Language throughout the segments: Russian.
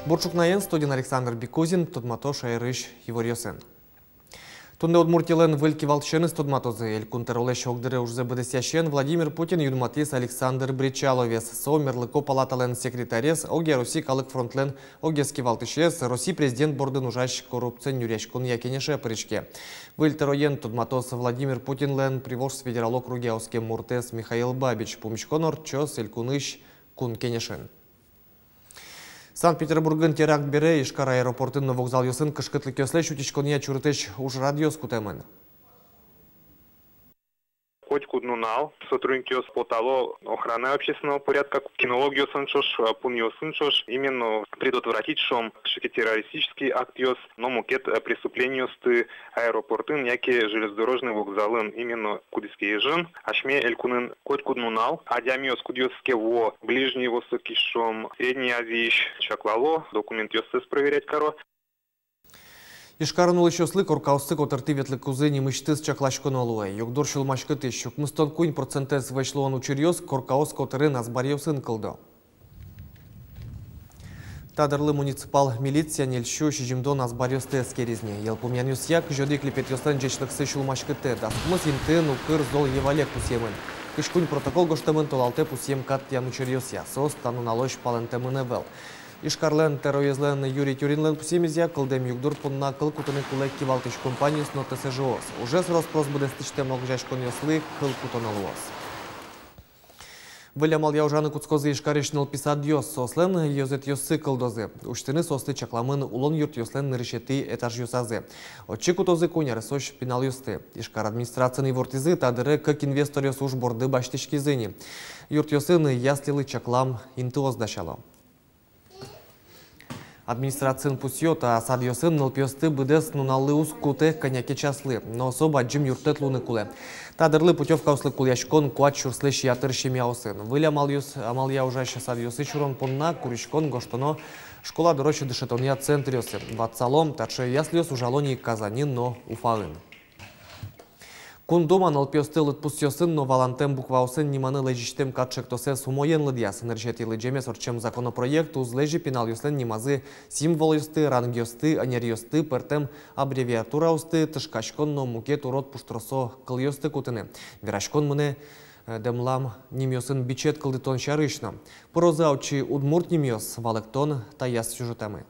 Борчукнаен студен Александр Бекузин, Тодмато Шайрыш Еворьосен. Тунде Удмуртилен выльки волчены студматозы, элькунтероле щогдыры уже бдесящен Владимир Путин юдматис Александр Бричаловес, сомерлыко палатален секретарес, оге Руси калык фронтлен, огески валтышес, Руси президент бордын ужащ коррупцен юряшкун якенеше причке. Выльтероен Тодматос Владимир Путин лен привоз федерал округе Оске Муртес Михаил Бабич, помещконор чос элькуныш кун кенешен. Санкт-Петербургын теракт бере Ишкар аэропортын вокзал юсын кышкытлы көсле шутичкония чуртыш уж радиос кутемын. Хоть куднунал, сотрудники спотало охраны общественного порядка, кинологию сыншош, пуньо сыншош, именно предотвратить шом террористический акт йос, но мукет преступлению сты аэропортын, яки железнодорожный вокзалын, именно кудиский ежин, ашме элькунын хоть куднунал, адямиос кудиоске во Ближний Восток шом, Средней Азии чаклало, документ йос проверять каро. Ишкарынулы чослы коркаусы котырты ветлі кузыни мыштыз чаклашкон олуы. Йогдор шылмашкы тещук. Мыстон кунь процентес вайшлуан учерьез коркаус котырын азбарьевсын кылды. Тадырлы муниципал милиция нельщу шижимдон азбарьез тез керезне. Елпумян юсяк жёды клепет ёстан жечлыксы шылмашкы те. Дастмыз инты нукыр зол евалек пусемын. Кышкунь протокол гоштамын толалте пусем кат ян учерьез я. Сос тану налощ палентемын эвел. Ишкарлен терроrizлен Юрий Тюринлен пусемизя кылдем югдур пунна кыл кутыны кулек кивалтыш компанию с ноты СЖОС. Уже с роспрос буде стычте многожашкон яслы кыл кутоналуос. Вылямал яужаны куцкозы ишкаришныл писад йос сослен йозет йосы кылдозы. Уштыны состы чакламын улон юрт йослен решеты этаж йосазы. Отчы кутозы куняры сош пинал йосты. Ишкар администрацияны вортизы тадыры как инвестор йос уж борды баштышки зыни. Юрт йосыны яслилы чаклам интуоз дашало. Администрациян пусьёта сад йосын нылпёсты быдес нуналлы уз куты коняки часлы, но особо джим юртет луны куле. Тадырлы путевка услы куляшкон куат чурслы шиятыр шемяусын. Выля амал я ужаще сад йосы чурон понна куришкон гоштоно школа дорочи дышетония центр йосы. Ватсалом тарше яслёс ужалони казанин, но уфалын. Кундома нылпёсты лытпус йосын, но валантем букваусын ниманы лежиштем катшектосе сумоен лыдьясын ржетилы джемес орчем законопроект узлежи пинал йослен нимазы символ йосты, ранг йосты, анер йосты, пертем аббревиатура усты, тышкашкон, но мукет урод пуштросо кыл йосты кутыны. Верашкон мыне демлам нимёсын бичет кылдытон шарышна. Проза очи удмурт нимёс валыктон таяс сюжетамы.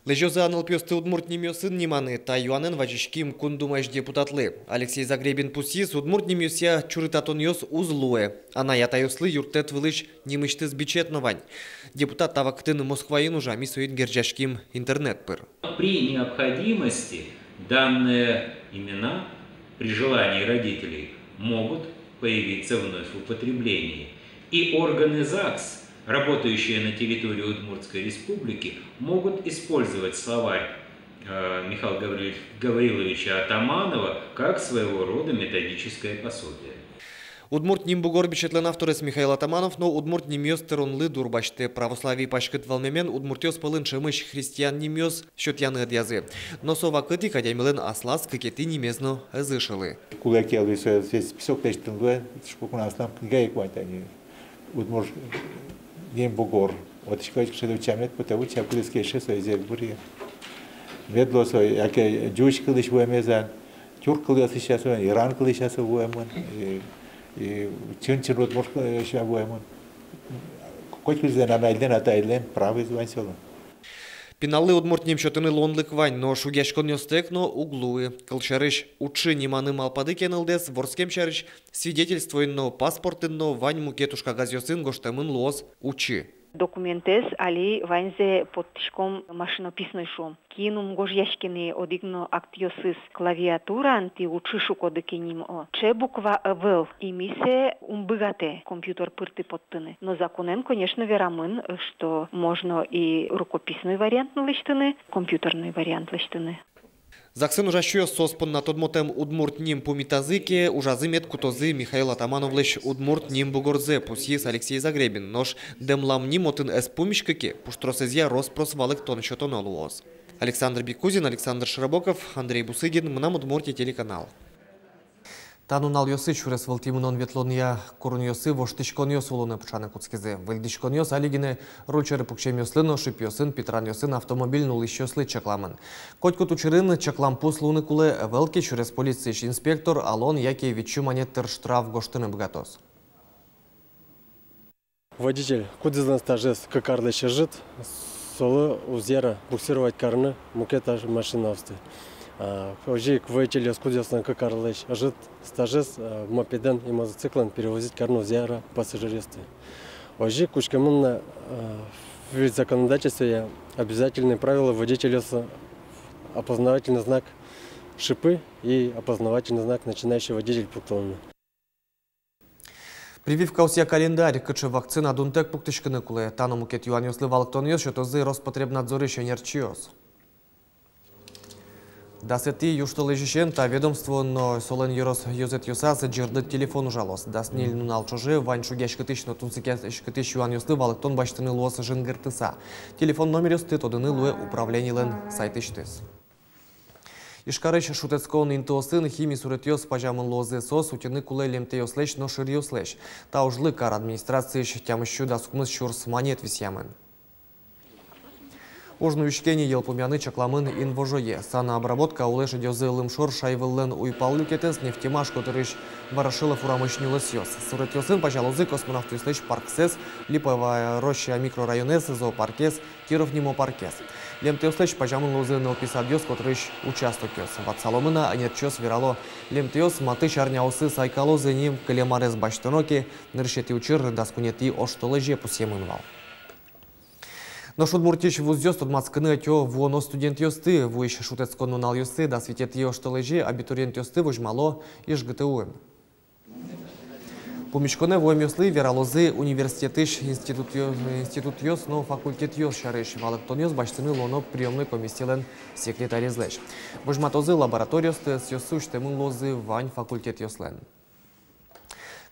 Лежозы анылпёсты удмурт нимёсын ниманы та юанен вajishким кундумаш депутатлы. Алексей Загребин пусис удмурт нимёся чурытатон йос узлуэ. Ана ятаюслы юртет вылыш нимышты сбичетновань. Депутат тавактын Москваин уже мисуин гержашким интернет пыр. При необходимости данные имена при желании родителей могут появиться вновь в употреблении. И органы ЗАГС, работающие на территории Удмуртской республики, могут использовать словарь Михаила Гавриловича Атаманова как своего рода методическое пособие. Удмурт нимбугор бичетлен авторес Михаил Атаманов, но удмурт нимёс теронлы дурбаште православии пашкыт волмемен удмуртёс пылын шымыш христиан нимёс счётяны адязы. Но сова кыти кадямилен аслас кыкети нимезно ызышылы. Кулаки алвисо здесь писок тештенлы, шпукунаслам книга иквантани. Удмурт нимбугор. Вот школьник шедучамет, потому что кулиски шесо изер бури. Ведло со яке джуш кылыш буэмезан, тюрк кылыш сейчас, Иран кылыш сейчас буэмон. И чын-чын удмурт сейчас буэмон. Какой кылыш на айлен атайлен правый звонсёло. Пиналы удмурт немшотыны лонлык вань, но шугяшкон ёстек, но углуы. Кылшарыш учы ниманы малпады кенылдес, ворскем шарыш свидетельствуйно паспортынно вань мукетушка газёсын гоштамын лоз учы. Документес али ванзе подтишком машинописной шум. Кинум гож яшкины одигно актиосыз клавиатура анти учишу кодекиним о. Че буква вел имисе умбыгате компьютер пырты подтыны. Но законен, конечно, верамын, что можно и рукописный вариант лыштыны, компьютерный вариант лыштыны. Заксын ужащуё соспон на тодмотем удмурт ним пумитазыке, ужазымет кутозы Михаил Атамановлыш удмурт ним бугорзе пусис Алексей Загребин, нож демлам нимотын эс пумишкаке, пуштросезья роспрос валык тон счетон олуоз. Александр Бекузин, Александр Широбоков, Андрей Бусыгин, Мнам Удмуртия телеканал. Танунал йосы чурес валтимунон ветлония курун йосы воштишкон йос улуны пучаны куцкизе. Вельдишкон йос алигине ручары пукчем йослыно шип йосын Петран йосын автомобиль нулыш йослы чакламын. Котку тучырын чаклам пуслуны кулы велки чурес полицииш инспектор Алон яки вичуманеттер штраф гоштыны бгатос. Водитель кудыздан стажес какарлы жит, солы узера буксировать карны мукета машина австы. Ожик водитель кудыздан какарлы жит, стажес мопеден и мотоциклом перевозить карну узера пассажиристы. Ожик кучкамын в законодательстве обязательные правила водителя опознавательный знак шипы и опознавательный знак начинающий водитель путовны. Прививка усия календарь, кычы вакцина дунтек пуктышкыны кулы. Тану мукет юан йослы валыктон йос, шотозы Роспотребнадзоры шенерчиос. Дасети юштылы жишен, та ведомство, но солен йорос йозет йосасы джерды телефон ужалос. Даснил нунал чужи, вань шугяш кытыш, но тунцикет шкытыш юан йослы валыктон баштыны луосы жынгыртыса. Телефон номер йосты тодыны луэ управленийлен сайтыштыз. Ишкарыш шутецкон интосын хими суретёс пажамын лозы сос утины кулы лемте йослеш, но шир йослеш. Та ужлы кар администрации тямыщу да сукмыз шурс монет висямын. Ужну ишкени елпумяны чакламын инвожое. Сана обработка улеши дёзы лымшор шайвыллен уйпал люкетес нефтемаш, которыш барашилов урамышнюлы сёс. Суретёсын пажалозы космонавт юслеш парксес, липовая роща микрорайонес, зоопаркес, Киров нимо паркес. Лемте юслеш пажамын лозы нописадёс, которыш участокёс. Ватсаломына анерчёс верало. Лемте юс маты шарняусы сайкалозы ним калемарес баштыноки, ныршети учир даскунети оштолыже пусемынвал. Но шудмуртич вуздёс тодмацкыны тё воно студент ёсты, вуиш шутецкон нунал ёсты, да светет ё штолыже абитуриент ёсты вожмало иш ГТУ. Помещконе воем ёслы вералозы университетыш институт ёс, но факультет ёс шарыш валыктон ёс баштыны лоно приемной комиссиялен секретарь злеш. Вожматозы лабораториосты с ёсы уштемын лозы вань факультет ёслен.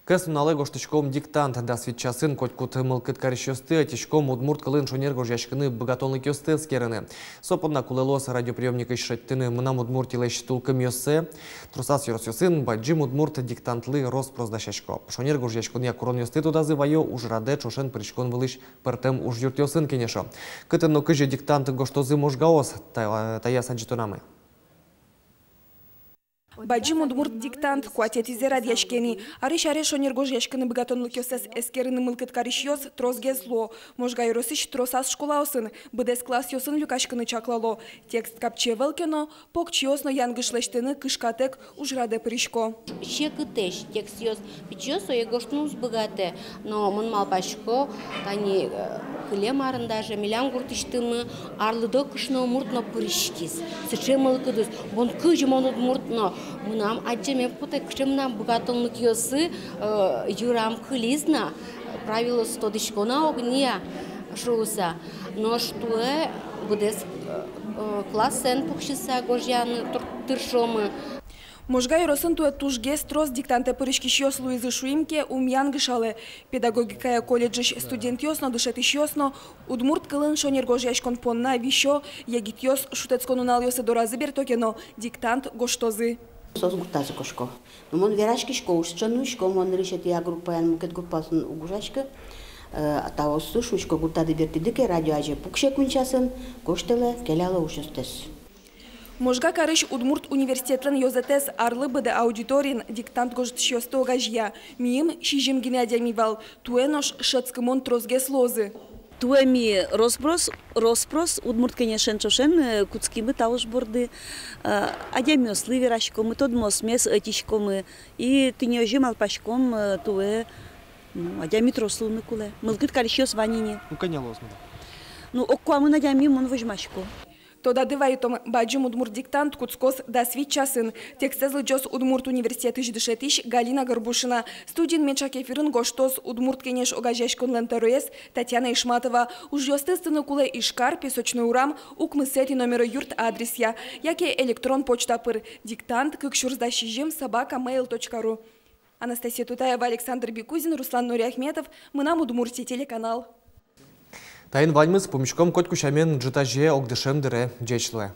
Кэс нунале гоштычком диктант да свитчасын котькут мылкыт карищосты, атичком удмурт кылын шонерго жашкыны богатонлык ёсты скерыны. Сопонна кулелос радиоприемник ишшаттыны мынам удмурт илеш тулкым ёссы, трусас ёрос ёсын, баджим удмурт диктантлы роспрос да шашко. Шонерго жашкыны акурон ёсты тудазы вайо уж раде чошен причкон вылыш пертем уж юрт ёсын кенешо. Кытын но кыжи диктант гоштозы можгаос, тая санчитонамы. Баджим удмурт диктант куатет изерад яшкени. Ариш ареш онергож яшкыны богатонлык ёсес эскерыны мылкыт кариш ёс трозге зло. Можга юросыш тросас школаусын, быдес класс ёсын люкашкыны чаклало. Текст капче велкено, покч ёсно янгышлештыны кышкатек ужраде пришко. Щекытеш текст ёс пичёс оегоштнус богате, но мын малпашко тани кылемарын даже милян гуртыштыны арлыдо кышно муртно пришкис. Сыче мылкыдыс, бон кыжымон удмуртно. Мынам аджеме путе кшемнам богатонлык ёсы юрам кылизна правило стодышкона огния шуса. Но что будес классен пухшиса гожьяны тыршомы. Можга юросын туэ тужге строс диктанте пырышкиш ёс Луизы Шуимке умянгышалы. Педагогикая колледжиш студент ёсно дышетиш ёсно, удмурт кылын шонергож яшкон понна вишо, егит ёс шутецкон унал ёсы доразы бертокено, диктант гоштозы. Сос гуртазы кошко. Но мон верашкишко ушчанушко, мон решет я группаян мукет группасын угужашка. Та слушушко гуртады бертидыке радио аже пукше кунчасын, коштеле келялы ушестес. Можга карыш удмурт университетлен ёзетес арлы быды аудиторин диктант гоштышёсты огажья. Миим шижим генеадямивал, туэнош шецкымон трозге слозы. Туэми роспрос удмурт конечно чошен куцкимы тауш борды. Адямёс ливерашкомы, тодмос мес этишкомы и тынёжим алпашком туэ адями трослуны куле. Мылкыт карышёс ванине. Ну конялос мы. Ну оккуамын адями мон вожмашко. Тода дывайтом баджим удмурт диктант куцкос да свитчасын. Текстезлы джос удмурт университеты ждышетиш Галина Горбушина. Студент менчак эфирын гоштос удмурт кенеш огажешкон лентеруэс Татьяна Ишматова. Уж ёстыстыны куле Ишкар, Песочный урам, укмысети номера юрт адресья. Яке электрон почта пыр. Диктант кыкшурздащижим @mail.ru. Анастасия Тутаева, Александр Бекузин, Руслан Нуриахметов. Мы нам Удмуртия телеканал. Тайын ваньмыз помещком котку шамен джитаже огдышем дыре джечлы.